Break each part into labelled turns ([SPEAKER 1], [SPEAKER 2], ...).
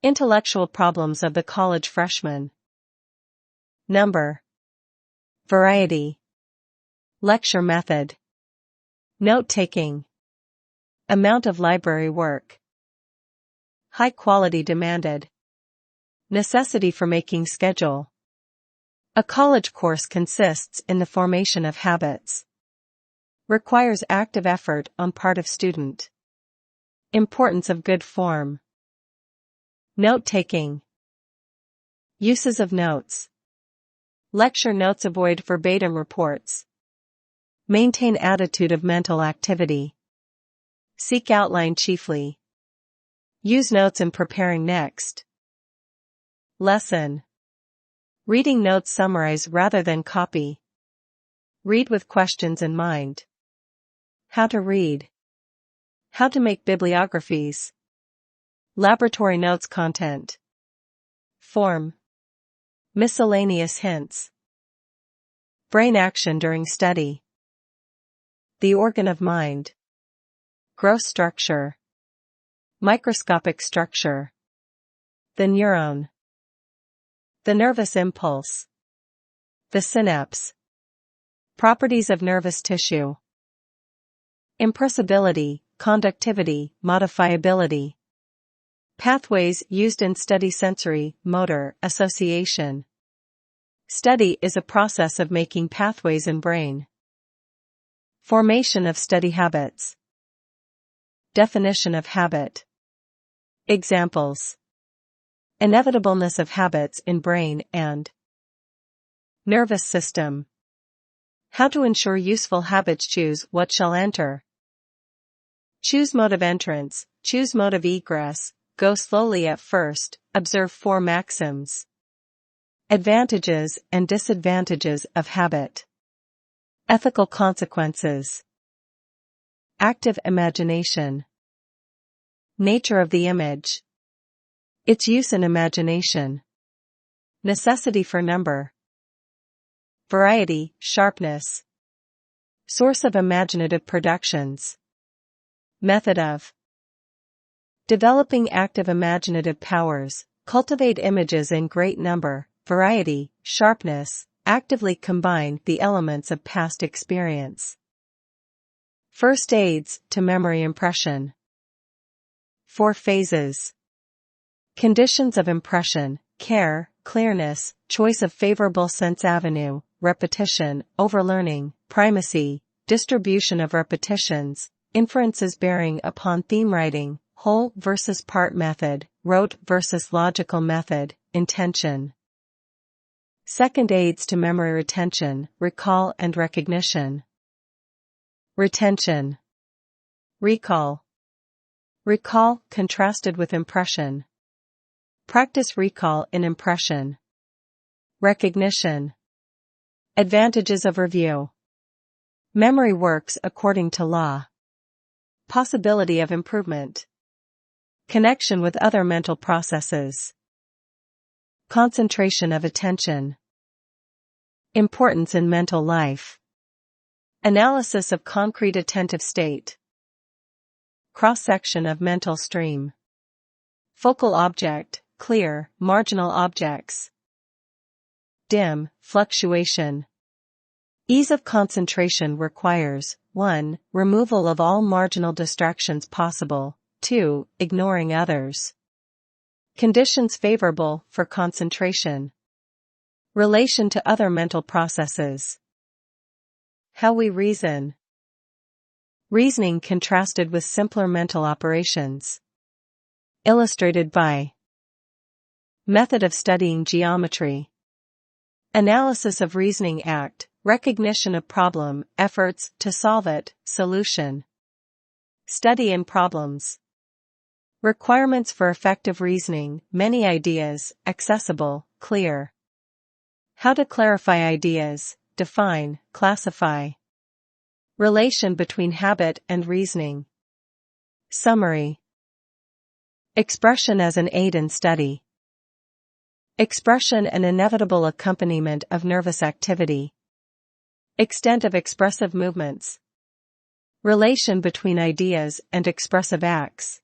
[SPEAKER 1] Intellectual problems of the college freshman. Number. Variety. Lecture method. Note-taking. Amount of library work. High quality demanded. Necessity for making schedule. A college course consists in the formation of habits. Requires active effort on part of student. Importance of good form. Note-taking. Uses of notes. Lecture notes avoid verbatim reports. Maintain attitude of mental activity. Seek outline chiefly. Use notes in preparing next. Lesson. Reading notes summarize rather than copy. Read with questions in mind. How to read. How to make bibliographies. Laboratory notes content. Form. Miscellaneous hints. Brain action during study. The organ of mind. Gross structure. Microscopic structure. The neuron. The nervous impulse. The synapse. Properties of nervous tissue. Impressibility, conductivity, modifiability. Pathways used in study sensory, motor, association. Study is a process of making pathways in brain. Formation of study habits. Definition of habit. Examples. Inevitableness of habits in brain and nervous system. How to ensure useful habits. Choose what shall enter. Choose mode of entrance, choose mode of egress, go slowly at first, observe 4 maxims. Advantages and disadvantages of habit. Ethical consequences. Active imagination. Nature of the image. Its use in imagination. Necessity for number. Variety, sharpness. Source of imaginative productions. Method of. Developing active imaginative powers, cultivate images in great number, variety, sharpness, actively combine the elements of past experience. First aids to memory impression. 4 phases. Conditions of impression, care, clearness, choice of favorable sense avenue, repetition, overlearning, primacy, distribution of repetitions, inferences bearing upon theme writing, whole versus part method, rote versus logical method, intention. Second aids to memory retention, recall and recognition. Retention. Recall. Recall contrasted with impression. Practice recall in impression. Recognition. Advantages of review. Memory works according to law. Possibility of improvement. Connection with other mental processes. Concentration of attention. Importance in mental life. Analysis of concrete attentive state. Cross-section of mental stream. Focal object, clear, marginal objects. Dim, fluctuation. Ease of concentration requires 1. Removal of all marginal distractions possible, 2. Ignoring others. Conditions favorable for concentration. Relation to other mental processes. How we reason. Reasoning contrasted with simpler mental operations. Illustrated by. Method of studying geometry. Analysis of reasoning act, recognition of problem, efforts to solve it, solution. Study in problems. Requirements for effective reasoning, many ideas, accessible, clear. How to clarify ideas, define, classify. Relation between habit and reasoning. Summary. Expression as an aid in study. Expression an inevitable accompaniment of nervous activity. Extent of expressive movements. Relation between ideas and expressive acts.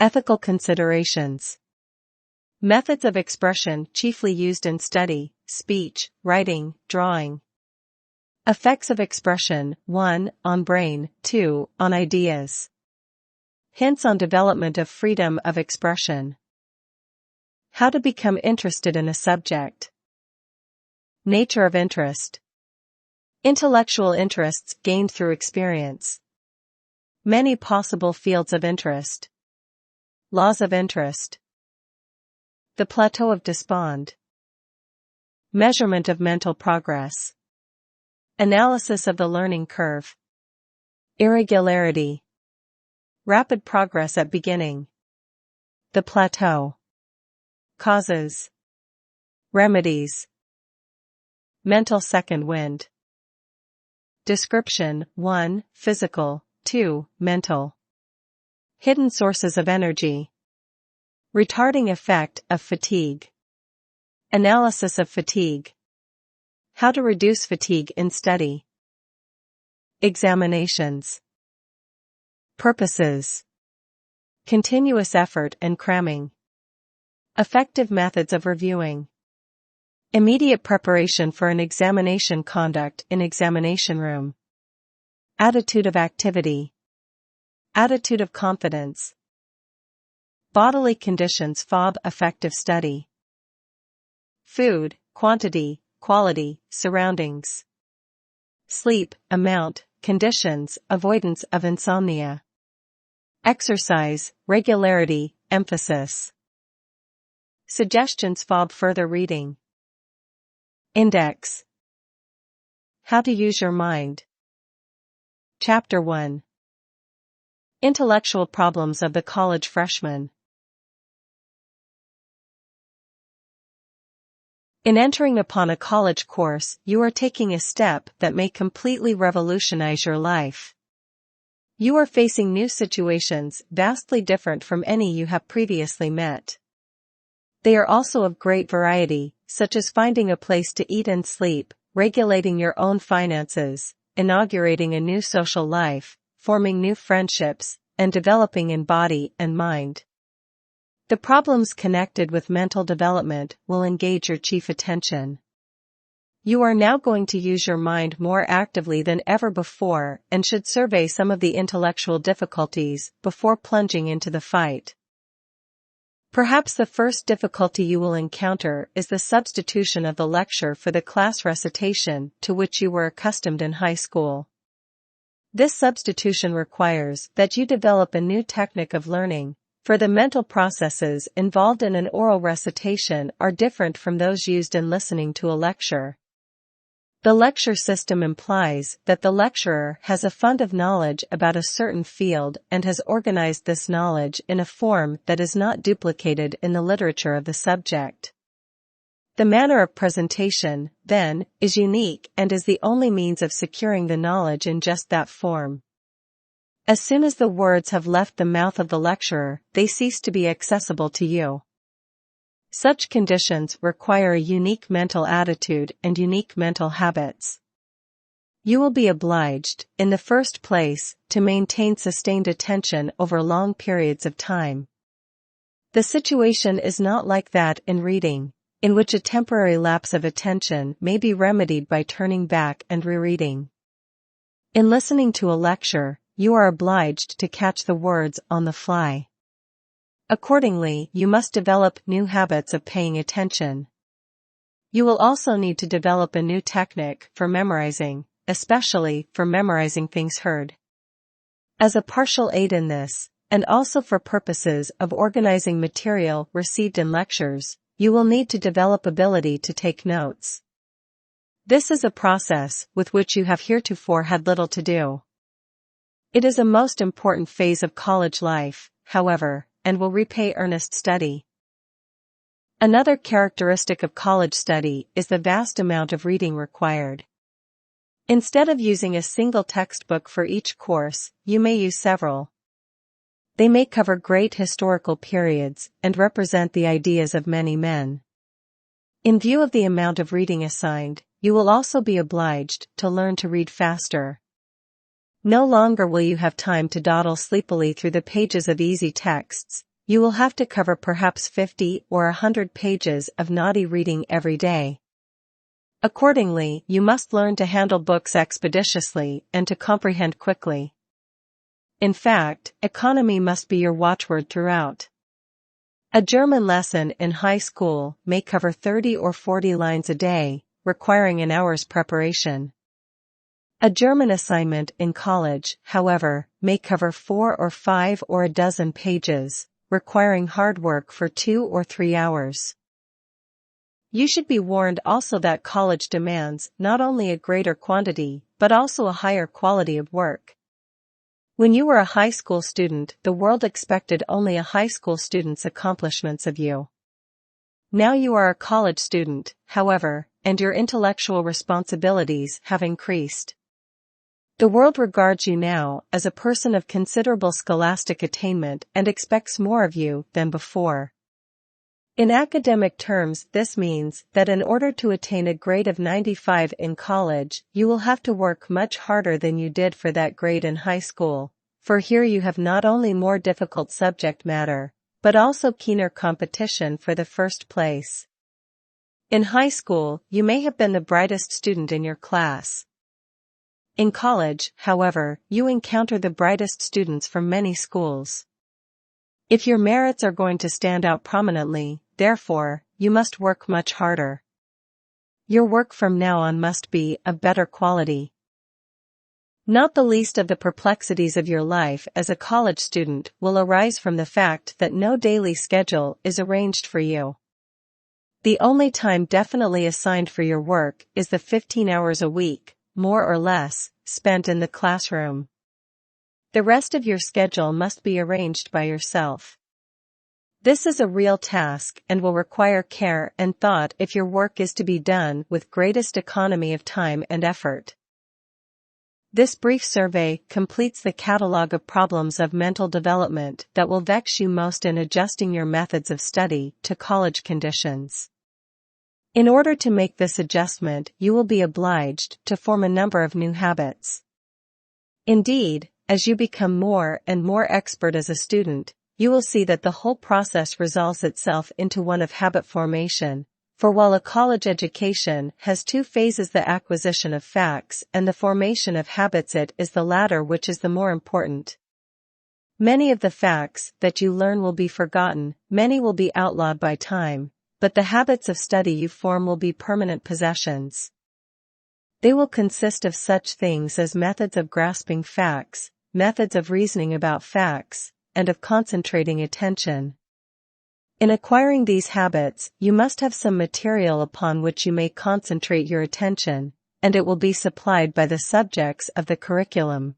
[SPEAKER 1] Ethical considerations. Methods of expression chiefly used in study, speech, writing, drawing. Effects of expression: 1. On brain, 2. On ideas. Hints on development of freedom of expression. How to become interested in a subject. Nature of interest. Intellectual interests gained through experience. Many possible fields of interest. Laws of interest. The plateau of despond. Measurement of mental progress. Analysis of the learning curve. Irregularity. Rapid progress at beginning. The plateau. Causes. Remedies. Mental second wind. Description: 1. Physical, 2. Mental. Hidden sources of energy. Retarding effect of fatigue. Analysis of fatigue. How to reduce fatigue in study. Examinations. Purposes. Continuous effort and cramming. Effective methods of reviewing. Immediate preparation for an examination. Conduct in examination room. Attitude of activity. Attitude of confidence. Bodily conditions. FOB. Effective study. Food, quantity, quality, surroundings. Sleep, amount, conditions, avoidance of insomnia. Exercise, regularity, emphasis. Suggestions. FOB. Further reading. Index. How to use your mind. Chapter 1. Intellectual problems of the college freshman. In entering upon a college course, you are taking a step that may completely revolutionize your life. You are facing new situations vastly different from any you have previously met. They are also of great variety, such as finding a place to eat and sleep, regulating your own finances, inaugurating a new social life, forming new friendships, and developing in body and mind. The problems connected with mental development will engage your chief attention. You are now going to use your mind more actively than ever before and should survey some of the intellectual difficulties before plunging into the fight. Perhaps the first difficulty you will encounter is the substitution of the lecture for the class recitation to which you were accustomed in high school. This substitution requires that you develop a new technic of learning, for the mental processes involved in an oral recitation are different from those used in listening to a lecture. The lecture system implies that the lecturer has a fund of knowledge about a certain field and has organized this knowledge in a form that is not duplicated in the literature of the subject. The manner of presentation, then, is unique and is the only means of securing the knowledge in just that form. As soon as the words have left the mouth of the lecturer, they cease to be accessible to you. Such conditions require a unique mental attitude and unique mental habits. You will be obliged, in the first place, to maintain sustained attention over long periods of time. The situation is not like that in reading, in which a temporary lapse of attention may be remedied by turning back and rereading. In listening to a lecture, you are obliged to catch the words on the fly. Accordingly, you must develop new habits of paying attention. You will also need to develop a new technic for memorizing, especially for memorizing things heard. As a partial aid in this, and also for purposes of organizing material received in lectures, you will need to develop ability to take notes. This is a process with which you have heretofore had little to do. It is a most important phase of college life, however, and will repay earnest study. Another characteristic of college study is the vast amount of reading required. Instead of using a single textbook for each course, you may use several. They may cover great historical periods and represent the ideas of many men. In view of the amount of reading assigned, you will also be obliged to learn to read faster. No longer will you have time to dawdle sleepily through the pages of easy texts, you will have to cover perhaps 50 or 100 pages of naughty reading every day. Accordingly, you must learn to handle books expeditiously and to comprehend quickly. In fact, economy must be your watchword throughout. A German lesson in high school may cover 30 or 40 lines a day, requiring an hour's preparation. A German assignment in college, however, may cover 4 or 5 or a dozen pages, requiring hard work for 2 or 3 hours. You should be warned also that college demands not only a greater quantity, but also a higher quality of work. When you were a high school student, the world expected only a high school student's accomplishments of you. Now you are a college student, however, and your intellectual responsibilities have increased. The world regards you now as a person of considerable scholastic attainment and expects more of you than before. In academic terms, this means that in order to attain a grade of 95 in college, you will have to work much harder than you did for that grade in high school, for here you have not only more difficult subject matter, but also keener competition for the first place. In high school, you may have been the brightest student in your class. In college, however, you encounter the brightest students from many schools. If your merits are going to stand out prominently, therefore, you must work much harder. Your work from now on must be of better quality. Not the least of the perplexities of your life as a college student will arise from the fact that no daily schedule is arranged for you. The only time definitely assigned for your work is the 15 hours a week, more or less, spent in the classroom. The rest of your schedule must be arranged by yourself. This is a real task and will require care and thought if your work is to be done with greatest economy of time and effort. This brief survey completes the catalogue of problems of mental development that will vex you most in adjusting your methods of study to college conditions. In order to make this adjustment, you will be obliged to form a number of new habits. Indeed, as you become more and more expert as a student, you will see that the whole process resolves itself into one of habit formation, for while a college education has two phases, the acquisition of facts and the formation of habits, it is the latter which is the more important. Many of the facts that you learn will be forgotten, many will be outlawed by time, but the habits of study you form will be permanent possessions. They will consist of such things as methods of grasping facts, methods of reasoning about facts, and of concentrating attention. In acquiring these habits, you must have some material upon which you may concentrate your attention, and it will be supplied by the subjects of the curriculum.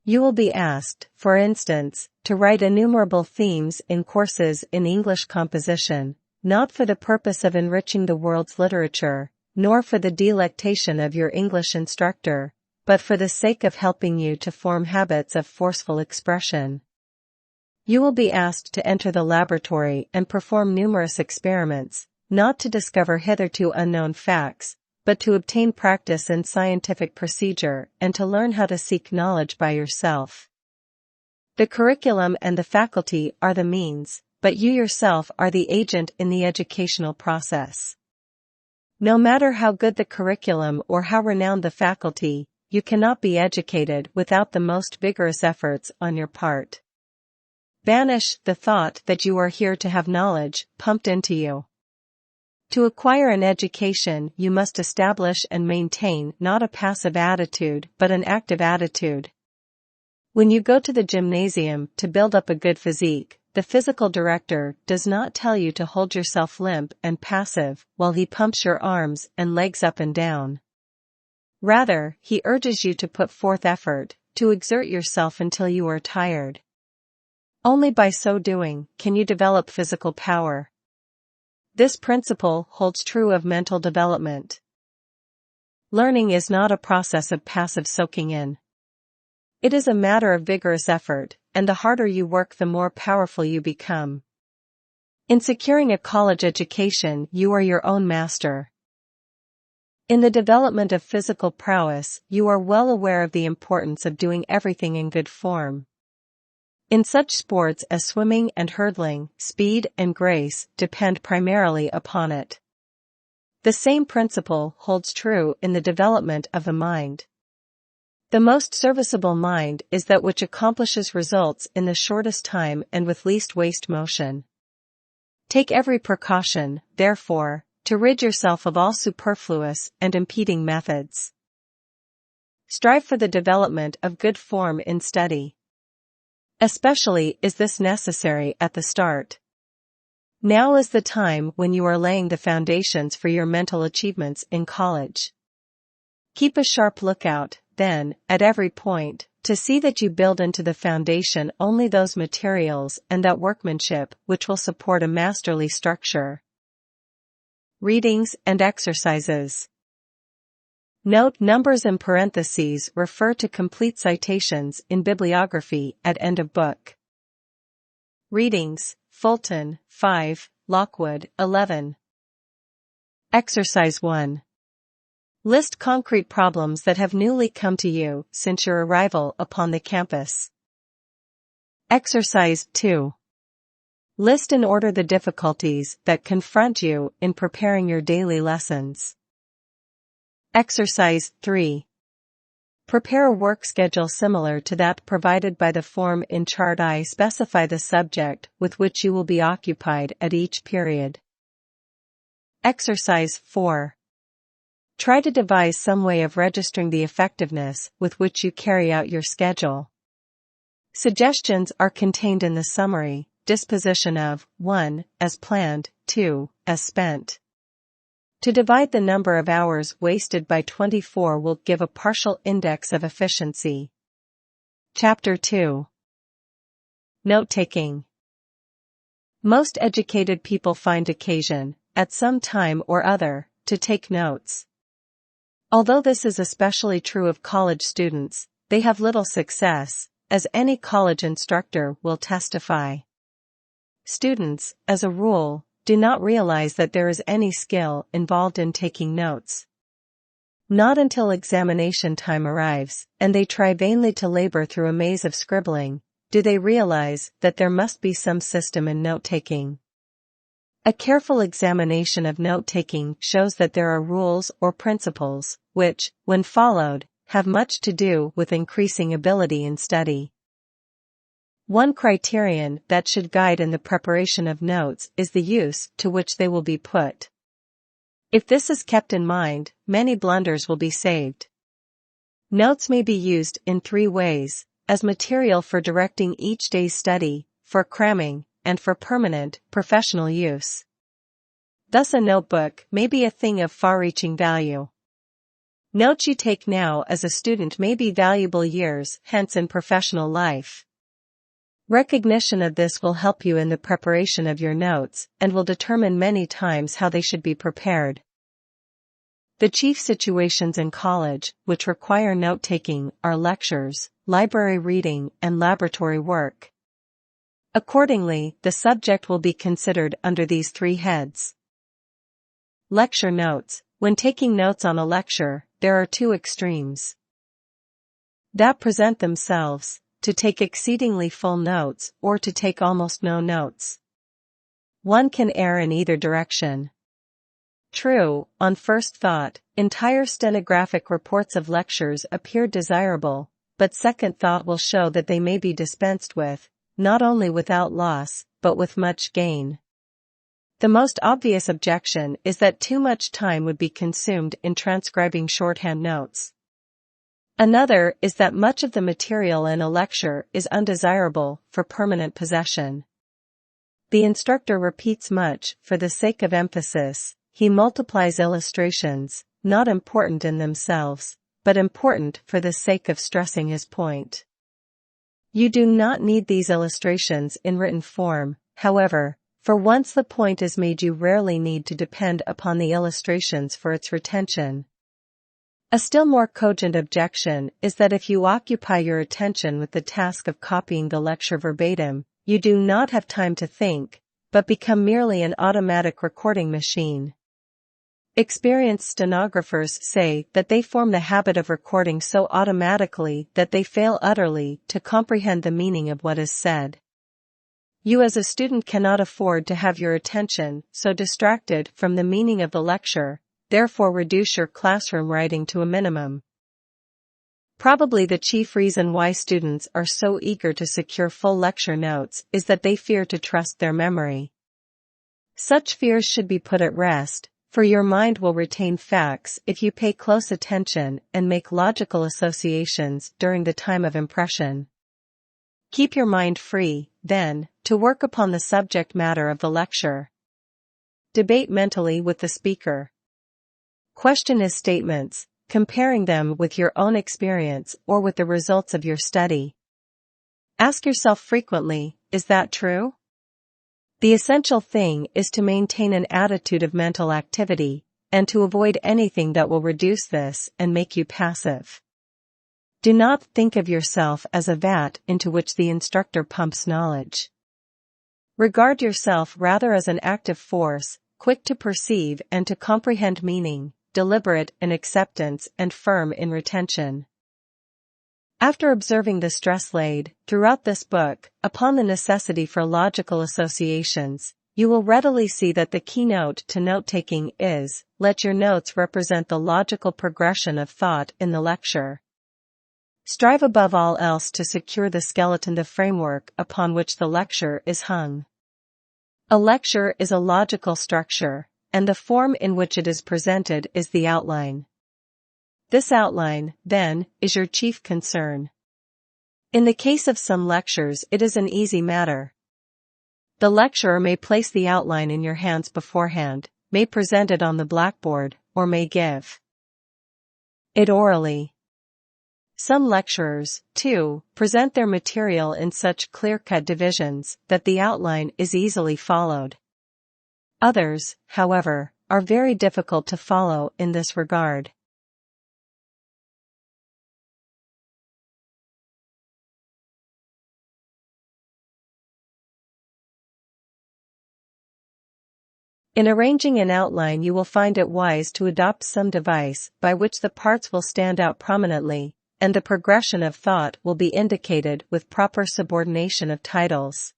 [SPEAKER 1] You will be asked, for instance, to write innumerable themes in courses in English composition, not for the purpose of enriching the world's literature, nor for the delectation of your English instructor, but for the sake of helping you to form habits of forceful expression. You will be asked to enter the laboratory and perform numerous experiments, not to discover hitherto unknown facts, but to obtain practice in scientific procedure and to learn how to seek knowledge by yourself. The curriculum and the faculty are the means, but you yourself are the agent in the educational process. No matter how good the curriculum or how renowned the faculty, you cannot be educated without the most vigorous efforts on your part. Banish the thought that you are here to have knowledge pumped into you. To acquire an education, you must establish and maintain not a passive attitude but an active attitude. When you go to the gymnasium to build up a good physique, the physical director does not tell you to hold yourself limp and passive while he pumps your arms and legs up and down. Rather, he urges you to put forth effort, to exert yourself until you are tired. Only by so doing can you develop physical power. This principle holds true of mental development. Learning is not a process of passive soaking in. It is a matter of vigorous effort, and the harder you work the more powerful you become. In securing a college education, you are your own master. In the development of physical prowess, you are well aware of the importance of doing everything in good form. In such sports as swimming and hurdling, speed and grace depend primarily upon it. The same principle holds true in the development of the mind. The most serviceable mind is that which accomplishes results in the shortest time and with least waste motion. Take every precaution, therefore, to rid yourself of all superfluous and impeding methods. Strive for the development of good form in study. Especially is this necessary at the start. Now is the time when you are laying the foundations for your mental achievements in college. Keep a sharp lookout, then, at every point, to see that you build into the foundation only those materials and that workmanship which will support a masterly structure. Readings and exercises. Note numbers in parentheses refer to complete citations in bibliography at end of book. Readings: Fulton, 5, Lockwood, 11. Exercise 1. List concrete problems that have newly come to you since your arrival upon the campus. Exercise 2. List in order the difficulties that confront you in preparing your daily lessons. Exercise 3. Prepare a work schedule similar to that provided by the form in Chart I. Specify the subject with which you will be occupied at each period. Exercise 4. Try to devise some way of registering the effectiveness with which you carry out your schedule. Suggestions are contained in the summary, disposition of 1. As planned, 2. As spent. To divide the number of hours wasted by 24 will give a partial index of efficiency. Chapter 2. Note-taking. Most educated people find occasion, at some time or other, to take notes. Although this is especially true of college students, they have little success, as any college instructor will testify. Students, as a rule, do not realize that there is any skill involved in taking notes. Not until examination time arrives, and they try vainly to labor through a maze of scribbling, do they realize that there must be some system in note-taking. A careful examination of note-taking shows that there are rules or principles, which, when followed, have much to do with increasing ability in study. One criterion that should guide in the preparation of notes is the use to which they will be put. If this is kept in mind, many blunders will be saved. Notes may be used in 3 ways: as material for directing each day's study, for cramming, and for permanent, professional use. Thus a notebook may be a thing of far-reaching value. Notes you take now as a student may be valuable years hence in professional life. Recognition of this will help you in the preparation of your notes and will determine many times how they should be prepared. The chief situations in college which require note-taking are lectures, library reading, and laboratory work. Accordingly, the subject will be considered under these 3 heads. Lecture notes. When taking notes on a lecture, there are 2 extremes that present themselves: to take exceedingly full notes or to take almost no notes. One can err in either direction. True, on first thought, entire stenographic reports of lectures appear desirable, but second thought will show that they may be dispensed with, not only without loss, but with much gain. The most obvious objection is that too much time would be consumed in transcribing shorthand notes. Another is that much of the material in a lecture is undesirable for permanent possession. The instructor repeats much for the sake of emphasis. He multiplies illustrations, not important in themselves, but important for the sake of stressing his point. You do not need these illustrations in written form, however, for once the point is made you rarely need to depend upon the illustrations for its retention. A still more cogent objection is that if you occupy your attention with the task of copying the lecture verbatim, you do not have time to think, but become merely an automatic recording machine. Experienced stenographers say that they form the habit of recording so automatically that they fail utterly to comprehend the meaning of what is said. You as a student cannot afford to have your attention so distracted from the meaning of the lecture, therefore reduce your classroom writing to a minimum. Probably the chief reason why students are so eager to secure full lecture notes is that they fear to trust their memory. Such fears should be put at rest, for your mind will retain facts if you pay close attention and make logical associations during the time of impression. Keep your mind free, then, to work upon the subject matter of the lecture. Debate mentally with the speaker. Question his statements, comparing them with your own experience or with the results of your study. Ask yourself frequently, is that true? The essential thing is to maintain an attitude of mental activity, and to avoid anything that will reduce this and make you passive. Do not think of yourself as a vat into which the instructor pumps knowledge. Regard yourself rather as an active force, quick to perceive and to comprehend meaning, deliberate in acceptance and firm in retention. After observing the stress laid, throughout this book, upon the necessity for logical associations, you will readily see that the keynote to note-taking is, let your notes represent the logical progression of thought in the lecture. Strive above all else to secure the skeleton, the framework upon which the lecture is hung. A lecture is a logical structure, and the form in which it is presented is the outline. This outline, then, is your chief concern. In the case of some lectures it is an easy matter. The lecturer may place the outline in your hands beforehand, may present it on the blackboard, or may give it orally. Some lecturers, too, present their material in such clear-cut divisions that the outline is easily followed. Others, however, are very difficult to follow in this regard. In arranging an outline, you will find it wise to adopt some device by which the parts will stand out prominently, and the progression of thought will be indicated with proper subordination of titles.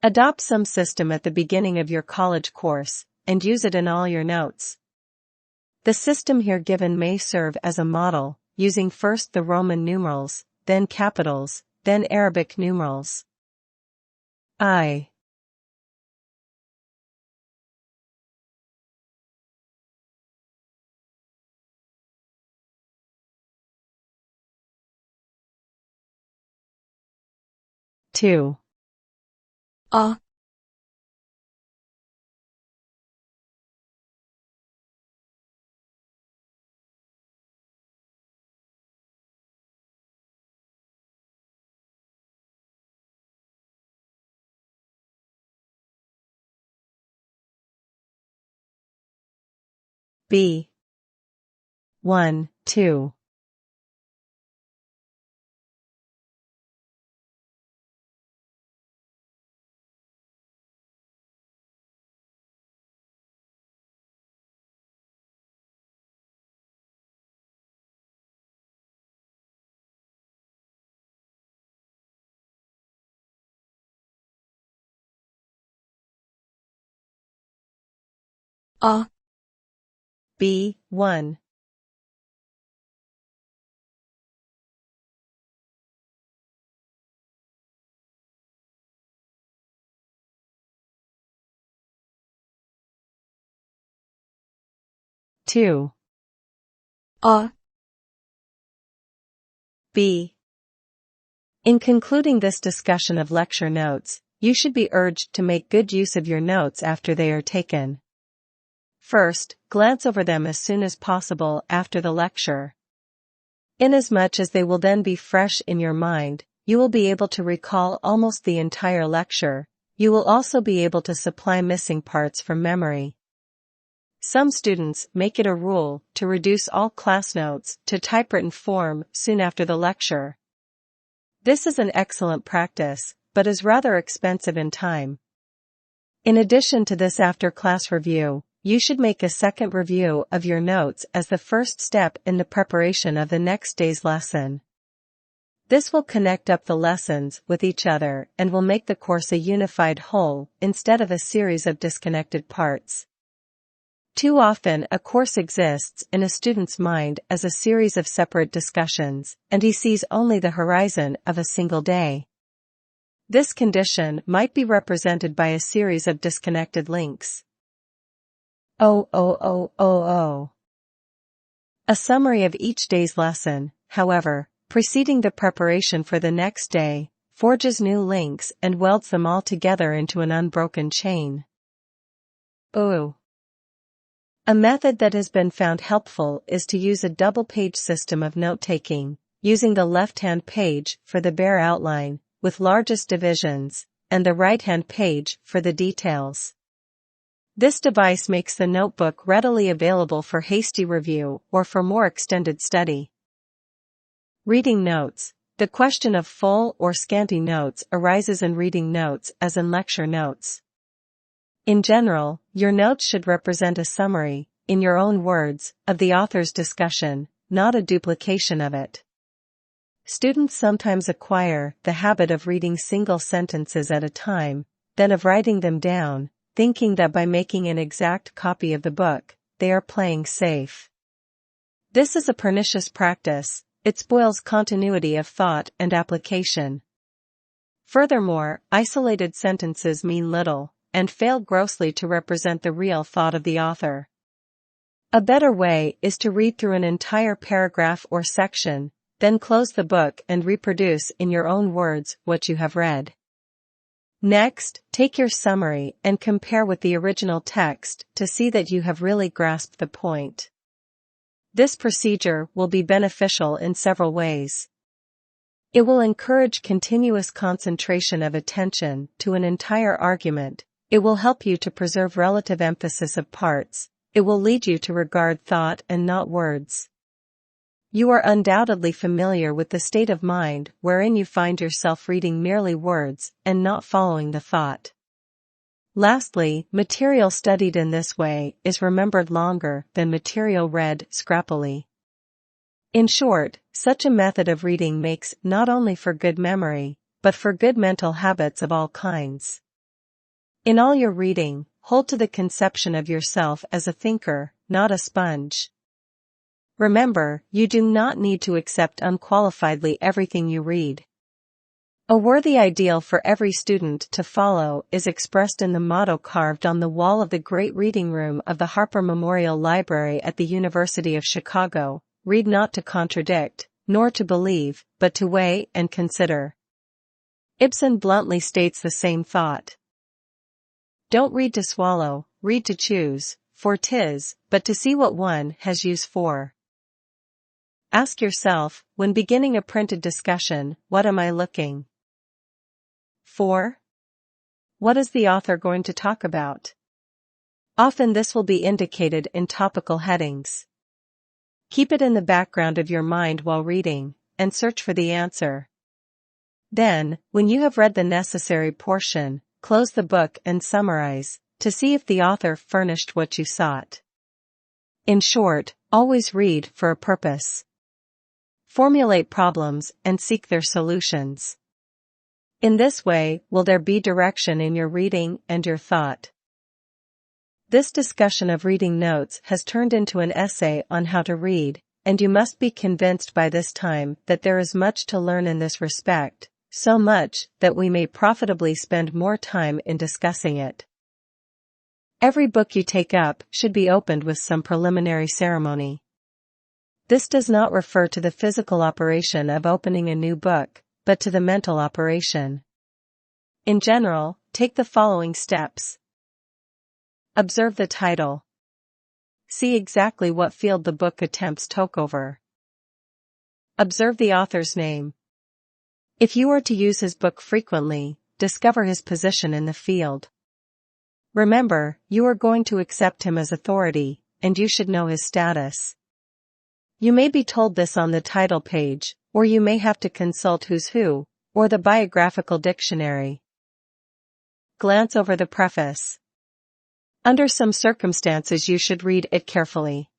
[SPEAKER 1] Adopt some system at the beginning of your college course, and use it in all your notes. The system here given may serve as a model, using first the Roman numerals, then capitals, then Arabic numerals. I. Two.
[SPEAKER 2] A.
[SPEAKER 1] B. 1, 2.
[SPEAKER 2] A.
[SPEAKER 1] B. 1. Two.
[SPEAKER 2] A.
[SPEAKER 1] B. In concluding this discussion of lecture notes, you should be urged to make good use of your notes after they are taken. First, glance over them as soon as possible after the lecture. Inasmuch as they will then be fresh in your mind, you will be able to recall almost the entire lecture. You will also be able to supply missing parts from memory. Some students make it a rule to reduce all class notes to typewritten form soon after the lecture. This is an excellent practice, but is rather expensive in time. In addition to this after-class review, you should make a second review of your notes as the first step in the preparation of the next day's lesson. This will connect up the lessons with each other and will make the course a unified whole instead of a series of disconnected parts. Too often a course exists in a student's mind as a series of separate discussions, and he sees only the horizon of a single day. This condition might be represented by a series of disconnected links. A summary of each day's lesson, however, preceding the preparation for the next day, forges new links and welds them all together into an unbroken chain. A method that has been found helpful is to use a double-page system of note-taking, using the left-hand page for the bare outline, with largest divisions, and the right-hand page for the details. This device makes the notebook readily available for hasty review or for more extended study. Reading notes. The question of full or scanty notes arises in reading notes as in lecture notes. In general, your notes should represent a summary, in your own words, of the author's discussion, not a duplication of it. Students sometimes acquire the habit of reading single sentences at a time, then of writing them down, thinking that by making an exact copy of the book, they are playing safe. This is a pernicious practice. It spoils continuity of thought and application. Furthermore, isolated sentences mean little, and fail grossly to represent the real thought of the author. A better way is to read through an entire paragraph or section, then close the book and reproduce in your own words what you have read. Next, take your summary and compare with the original text to see that you have really grasped the point. This procedure will be beneficial in several ways. It will encourage continuous concentration of attention to an entire argument. It will help you to preserve relative emphasis of parts. It will lead you to regard thought and not words. You are undoubtedly familiar with the state of mind wherein you find yourself reading merely words and not following the thought. Lastly, material studied in this way is remembered longer than material read scrappily. In short, such a method of reading makes not only for good memory, but for good mental habits of all kinds. In all your reading, hold to the conception of yourself as a thinker, not a sponge. Remember, you do not need to accept unqualifiedly everything you read. A worthy ideal for every student to follow is expressed in the motto carved on the wall of the great reading room of the Harper Memorial Library at the University of Chicago: read not to contradict, nor to believe, but to weigh and consider. Ibsen bluntly states the same thought. Don't read to swallow, read to choose, for 'tis but to see what one has use for. Ask yourself, when beginning a printed discussion, what am I looking for? What is the author going to talk about? Often this will be indicated in topical headings. Keep it in the background of your mind while reading, and search for the answer. Then, when you have read the necessary portion, close the book and summarize, to see if the author furnished what you sought. In short, always read for a purpose. Formulate problems and seek their solutions. In this way will there be direction in your reading and your thought. This discussion of reading notes has turned into an essay on how to read, and you must be convinced by this time that there is much to learn in this respect, so much that we may profitably spend more time in discussing it. Every book you take up should be opened with some preliminary ceremony. This does not refer to the physical operation of opening a new book, but to the mental operation. In general, take the following steps. Observe the title. See exactly what field the book attempts to take over. Observe the author's name. If you are to use his book frequently, discover his position in the field. Remember, you are going to accept him as authority, and you should know his status. You may be told this on the title page, or you may have to consult Who's Who, or the biographical dictionary. Glance over the preface. Under some circumstances you should read it carefully.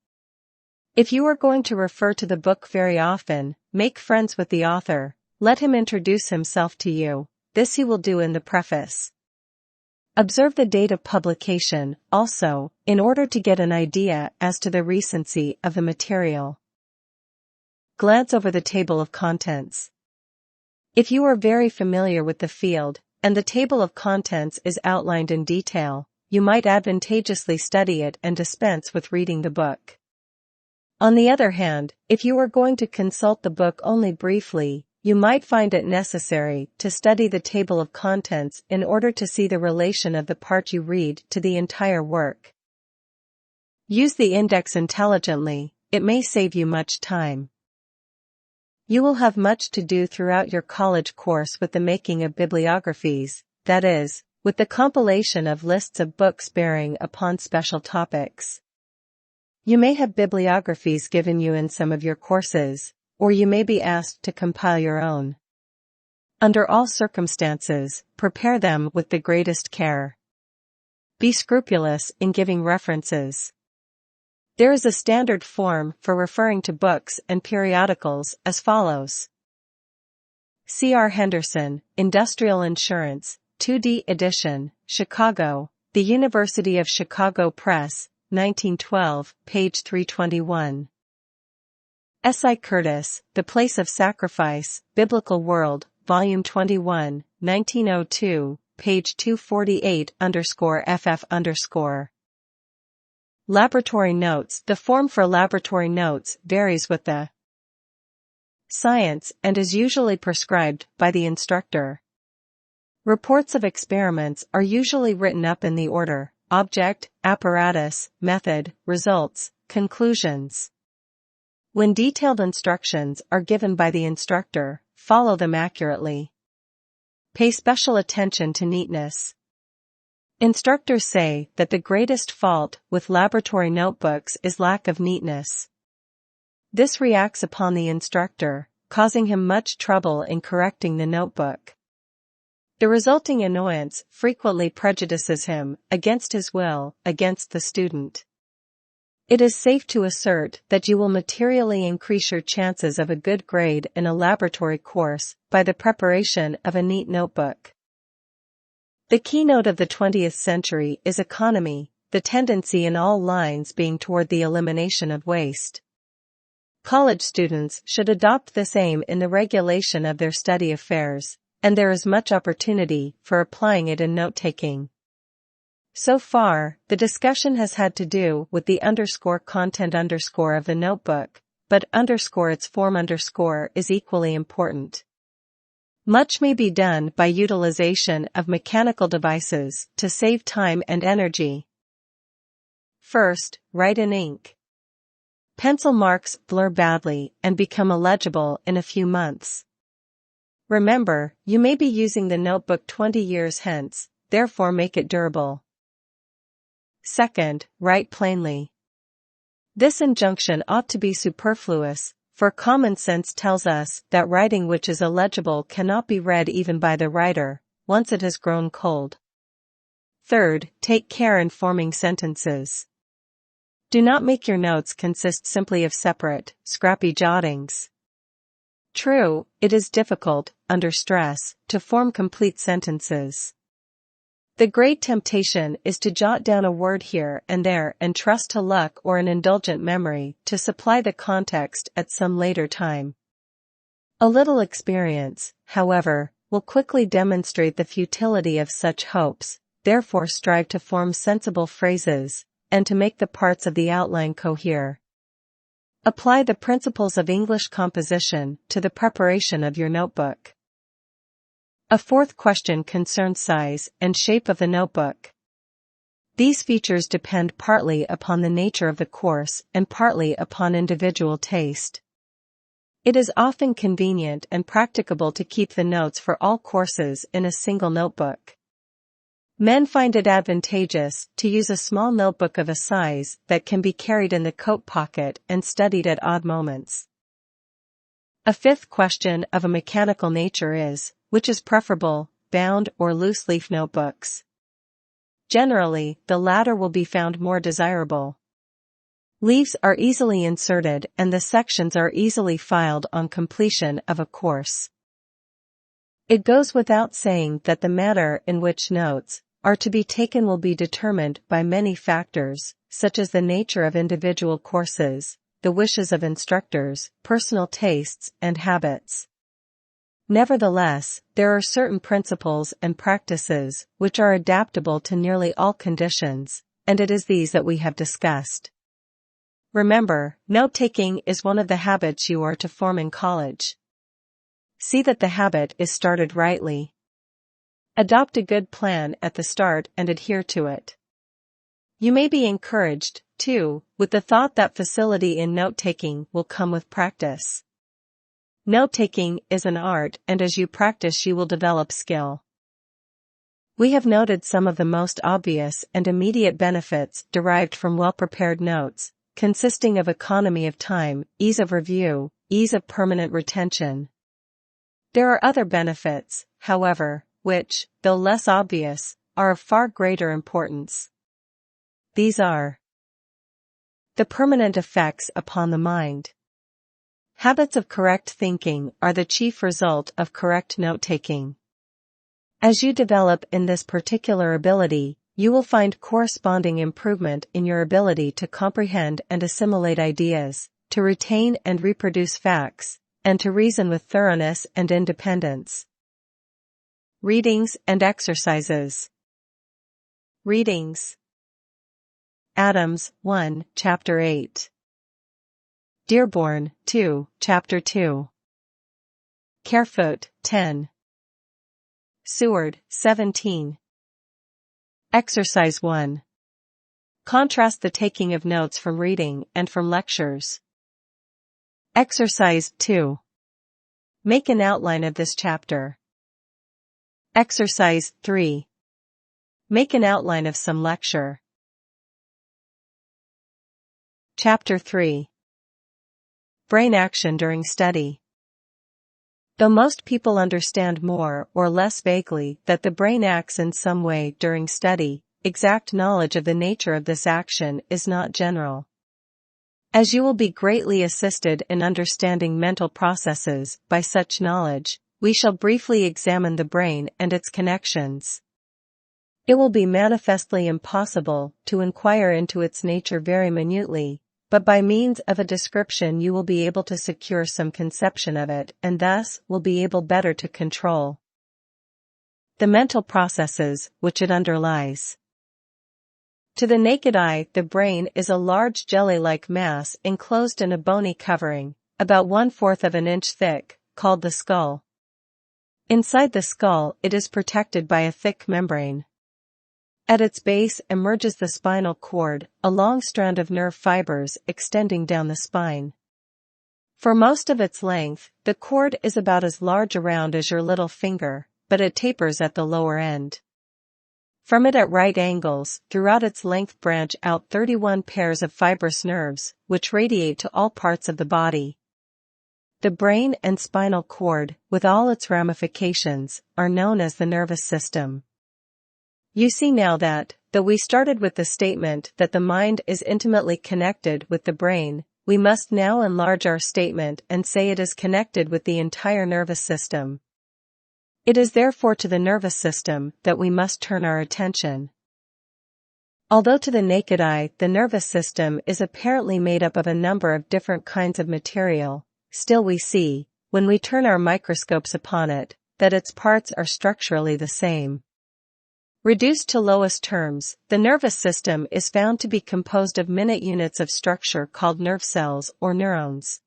[SPEAKER 1] If you are going to refer to the book very often, make friends with the author, let him introduce himself to you. This he will do in the preface. Observe the date of publication, also, in order to get an idea as to the recency of the material. Glance over the table of contents. If you are very familiar with the field, and the table of contents is outlined in detail, you might advantageously study it and dispense with reading the book. On the other hand, if you are going to consult the book only briefly, you might find it necessary to study the table of contents in order to see the relation of the part you read to the entire work. Use the index intelligently, it may save you much time. You will have much to do throughout your college course with the making of bibliographies, that is, with the compilation of lists of books bearing upon special topics. You may have bibliographies given you in some of your courses, or you may be asked to compile your own. Under all circumstances, prepare them with the greatest care. Be scrupulous in giving references. There is a standard form for referring to books and periodicals as follows. C.R. Henderson, Industrial Insurance, 2D edition, Chicago, The University of Chicago Press, 1912, page 321. S.I. Curtis, The Place of Sacrifice, Biblical World, Volume 21, 1902, page 248_FF_. Laboratory notes. The form for laboratory notes varies with the science and is usually prescribed by the instructor. Reports of experiments are usually written up in the order: object, apparatus, method, results, conclusions. When detailed instructions are given by the instructor, follow them accurately. Pay special attention to neatness. Instructors say that the greatest fault with laboratory notebooks is lack of neatness. This reacts upon the instructor, causing him much trouble in correcting the notebook. The resulting annoyance frequently prejudices him, against his will, against the student. It is safe to assert that you will materially increase your chances of a good grade in a laboratory course by the preparation of a neat notebook. The keynote of the 20th century is economy, the tendency in all lines being toward the elimination of waste. College students should adopt this aim in the regulation of their study affairs, and there is much opportunity for applying it in note-taking. So far, the discussion has had to do with the content of the notebook, but its form is equally important. Much may be done by utilization of mechanical devices to save time and energy. First, write in ink. Pencil marks blur badly and become illegible in a few months. Remember, you may be using the notebook 20 years hence, therefore make it durable. Second, write plainly. This injunction ought to be superfluous, for common sense tells us that writing which is illegible cannot be read even by the writer, once it has grown cold. Third, take care in forming sentences. Do not make your notes consist simply of separate, scrappy jottings. True, it is difficult, under stress, to form complete sentences. The great temptation is to jot down a word here and there and trust to luck or an indulgent memory to supply the context at some later time. A little experience, however, will quickly demonstrate the futility of such hopes, therefore strive to form sensible phrases, and to make the parts of the outline cohere. Apply the principles of English composition to the preparation of your notebook. A fourth question concerns size and shape of the notebook. These features depend partly upon the nature of the course and partly upon individual taste. It is often convenient and practicable to keep the notes for all courses in a single notebook. Men find it advantageous to use a small notebook of a size that can be carried in the coat pocket and studied at odd moments. A fifth question of a mechanical nature is, which is preferable, bound or loose-leaf notebooks? Generally, the latter will be found more desirable. Leaves are easily inserted and the sections are easily filed on completion of a course. It goes without saying that the manner in which notes are to be taken will be determined by many factors, such as the nature of individual courses, the wishes of instructors, personal tastes, and habits. Nevertheless, there are certain principles and practices which are adaptable to nearly all conditions, and it is these that we have discussed. Remember, note-taking is one of the habits you are to form in college. See that the habit is started rightly. Adopt a good plan at the start and adhere to it. You may be encouraged, too, with the thought that facility in note-taking will come with practice. Note-taking is an art, and as you practice you will develop skill. We have noted some of the most obvious and immediate benefits derived from well-prepared notes, consisting of economy of time, ease of review, ease of permanent retention. There are other benefits, however, which, though less obvious, are of far greater importance. These are the permanent effects upon the mind. Habits of correct thinking are the chief result of correct note-taking. As you develop in this particular ability, you will find corresponding improvement in your ability to comprehend and assimilate ideas, to retain and reproduce facts, and to reason with thoroughness and independence. Readings and exercises. Readings. Adams, 1, Chapter 8. Dearborn, 2, Chapter 2. Carefoot, 10. Seward, 17. Exercise 1. Contrast the taking of notes from reading and from lectures. Exercise 2. Make an outline of this chapter. Exercise 3. Make an outline of some lecture. Chapter 3. Brain action during study. Though most people understand more or less vaguely that the brain acts in some way during study, exact knowledge of the nature of this action is not general. As you will be greatly assisted in understanding mental processes by such knowledge, we shall briefly examine the brain and its connections. It will be manifestly impossible to inquire into its nature very minutely, but by means of a description you will be able to secure some conception of it and thus will be able better to control the mental processes which it underlies. To the naked eye, the brain is a large jelly-like mass enclosed in a bony covering, about 1/4 of an inch thick, called the skull. Inside the skull it is protected by a thick membrane. At its base emerges the spinal cord, a long strand of nerve fibers extending down the spine. For most of its length, the cord is about as large around as your little finger, but it tapers at the lower end. From it at right angles, throughout its length branch out 31 pairs of fibrous nerves, which radiate to all parts of the body. The brain and spinal cord, with all its ramifications, are known as the nervous system. You see now that, though we started with the statement that the mind is intimately connected with the brain, we must now enlarge our statement and say it is connected with the entire nervous system. It is therefore to the nervous system that we must turn our attention. Although to the naked eye the nervous system is apparently made up of a number of different kinds of material, still we see, when we turn our microscopes upon it, that its parts are structurally the same. Reduced to lowest terms, the nervous system is found to be composed of minute units of structure called nerve cells or neurons.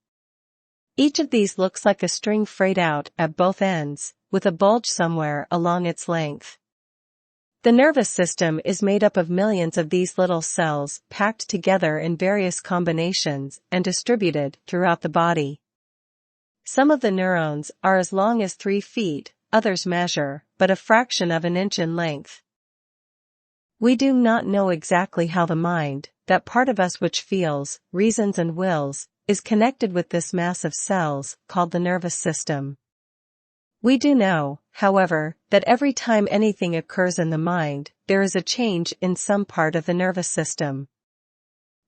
[SPEAKER 1] Each of these looks like a string frayed out at both ends, with a bulge somewhere along its length. The nervous system is made up of millions of these little cells packed together in various combinations and distributed throughout the body. Some of the neurons are as long as 3 feet, others measure but a fraction of an inch in length. We do not know exactly how the mind, that part of us which feels, reasons and wills, is connected with this mass of cells, called the nervous system. We do know, however, that every time anything occurs in the mind, there is a change in some part of the nervous system.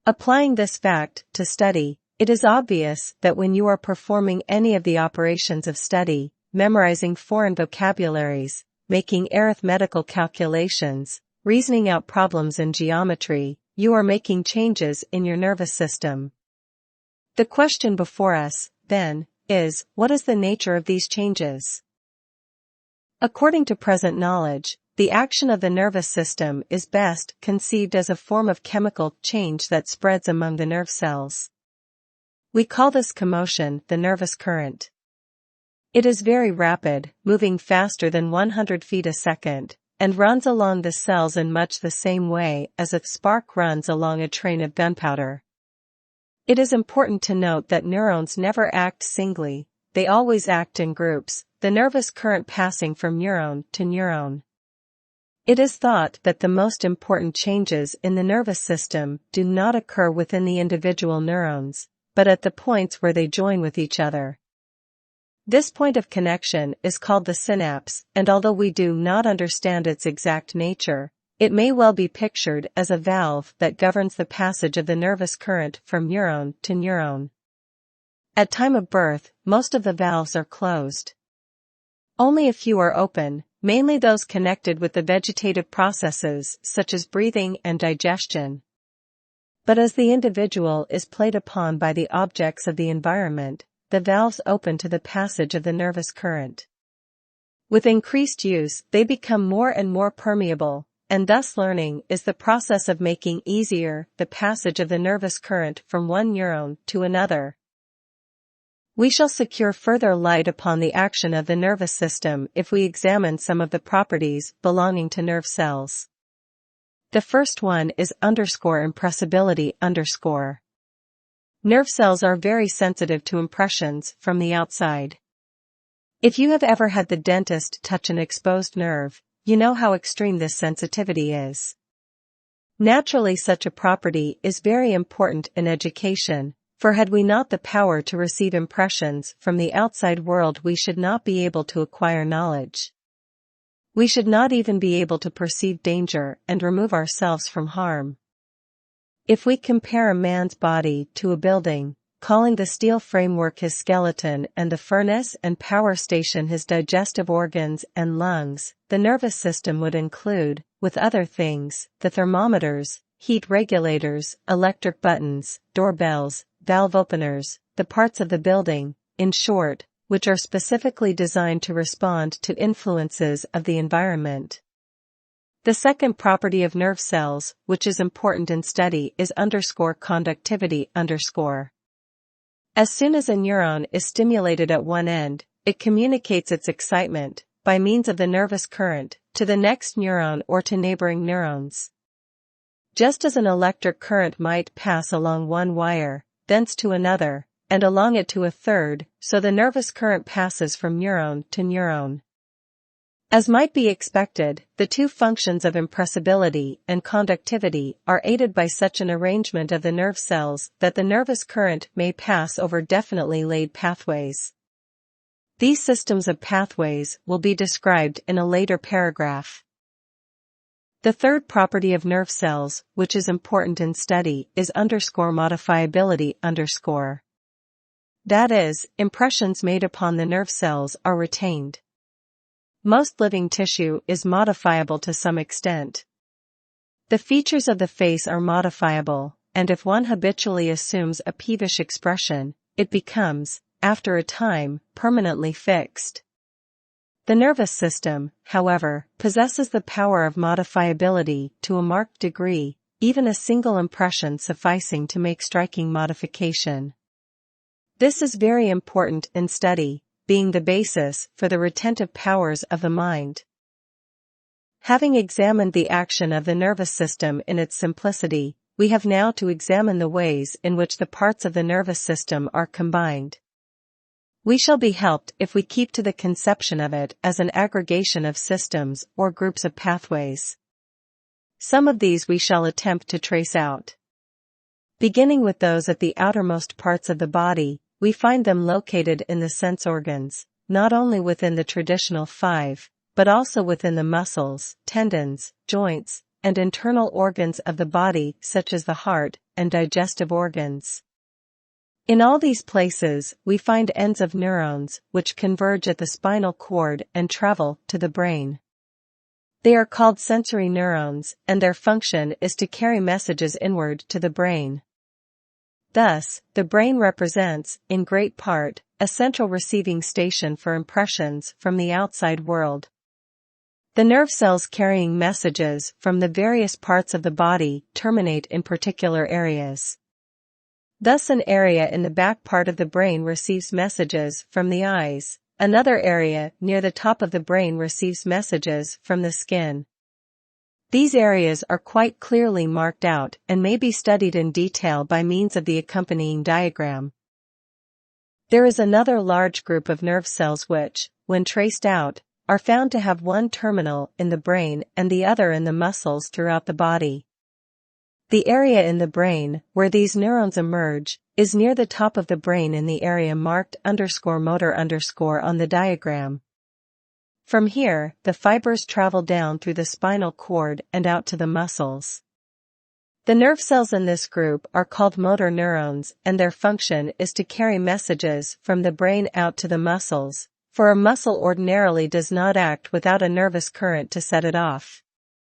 [SPEAKER 1] Applying this fact to study, it is obvious that when you are performing any of the operations of study, memorizing foreign vocabularies, making arithmetical calculations, reasoning out problems in geometry, you are making changes in your nervous system. The question before us, then, is, what is the nature of these changes? According to present knowledge, the action of the nervous system is best conceived as a form of chemical change that spreads among the nerve cells. We call this commotion the nervous current. It is very rapid, moving faster than 100 feet a second, and runs along the cells in much the same way as a spark runs along a train of gunpowder. It is important to note that neurons never act singly, they always act in groups, the nervous current passing from neuron to neuron. It is thought that the most important changes in the nervous system do not occur within the individual neurons, but at the points where they join with each other. This point of connection is called the synapse, and although we do not understand its exact nature, it may well be pictured as a valve that governs the passage of the nervous current from neuron to neuron. At time of birth, most of the valves are closed. Only a few are open, mainly those connected with the vegetative processes such as breathing and digestion. But as the individual is played upon by the objects of the environment, the valves open to the passage of the nervous current. With increased use, they become more and more permeable, and thus learning is the process of making easier the passage of the nervous current from one neuron to another. We shall secure further light upon the action of the nervous system if we examine some of the properties belonging to nerve cells. The first one is impressibility. Nerve cells are very sensitive to impressions from the outside. If you have ever had the dentist touch an exposed nerve, you know how extreme this sensitivity is. Naturally, such a property is very important in education, for had we not the power to receive impressions from the outside world, we should not be able to acquire knowledge. We should not even be able to perceive danger and remove ourselves from harm. If we compare a man's body to a building, calling the steel framework his skeleton and the furnace and power station his digestive organs and lungs, the nervous system would include, with other things, the thermometers, heat regulators, electric buttons, doorbells, valve openers, the parts of the building, in short, which are specifically designed to respond to influences of the environment. The second property of nerve cells, which is important in study, is conductivity. As soon as a neuron is stimulated at one end, it communicates its excitement, by means of the nervous current, to the next neuron or to neighboring neurons. Just as an electric current might pass along one wire, thence to another, and along it to a third, so the nervous current passes from neuron to neuron. As might be expected, the two functions of impressibility and conductivity are aided by such an arrangement of the nerve cells that the nervous current may pass over definitely laid pathways. These systems of pathways will be described in a later paragraph. The third property of nerve cells, which is important in study, is modifiability. That is, impressions made upon the nerve cells are retained. Most living tissue is modifiable to some extent. The features of the face are modifiable, and if one habitually assumes a peevish expression, it becomes, after a time, permanently fixed. The nervous system, however, possesses the power of modifiability to a marked degree, even a single impression sufficing to make striking modification. This is very important in study, being the basis for the retentive powers of the mind. Having examined the action of the nervous system in its simplicity, we have now to examine the ways in which the parts of the nervous system are combined. We shall be helped if we keep to the conception of it as an aggregation of systems or groups of pathways. Some of these we shall attempt to trace out. Beginning with those at the outermost parts of the body, we find them located in the sense organs, not only within the traditional 5, but also within the muscles, tendons, joints, and internal organs of the body such as the heart and digestive organs. In all these places, we find ends of neurons which converge at the spinal cord and travel to the brain. They are called sensory neurons, and their function is to carry messages inward to the brain. Thus, the brain represents, in great part, a central receiving station for impressions from the outside world. The nerve cells carrying messages from the various parts of the body terminate in particular areas. Thus, an area in the back part of the brain receives messages from the eyes. Another area near the top of the brain receives messages from the skin. These areas are quite clearly marked out and may be studied in detail by means of the accompanying diagram. There is another large group of nerve cells which, when traced out, are found to have one terminal in the brain and the other in the muscles throughout the body. The area in the brain where these neurons emerge is near the top of the brain in the area marked _motor_ on the diagram. From here, the fibers travel down through the spinal cord and out to the muscles. The nerve cells in this group are called motor neurons, and their function is to carry messages from the brain out to the muscles, for a muscle ordinarily does not act without a nervous current to set it off.